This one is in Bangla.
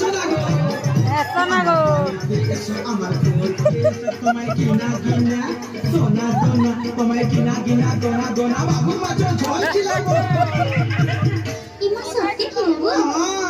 এসো না গো আমার তোমায় কিনা কিনা সোনা সোনা তোমায় কিনা কিনা দোনা দোনা বাবু মাছ ঝোল ছিল গো ইমা সত্যি কিনবো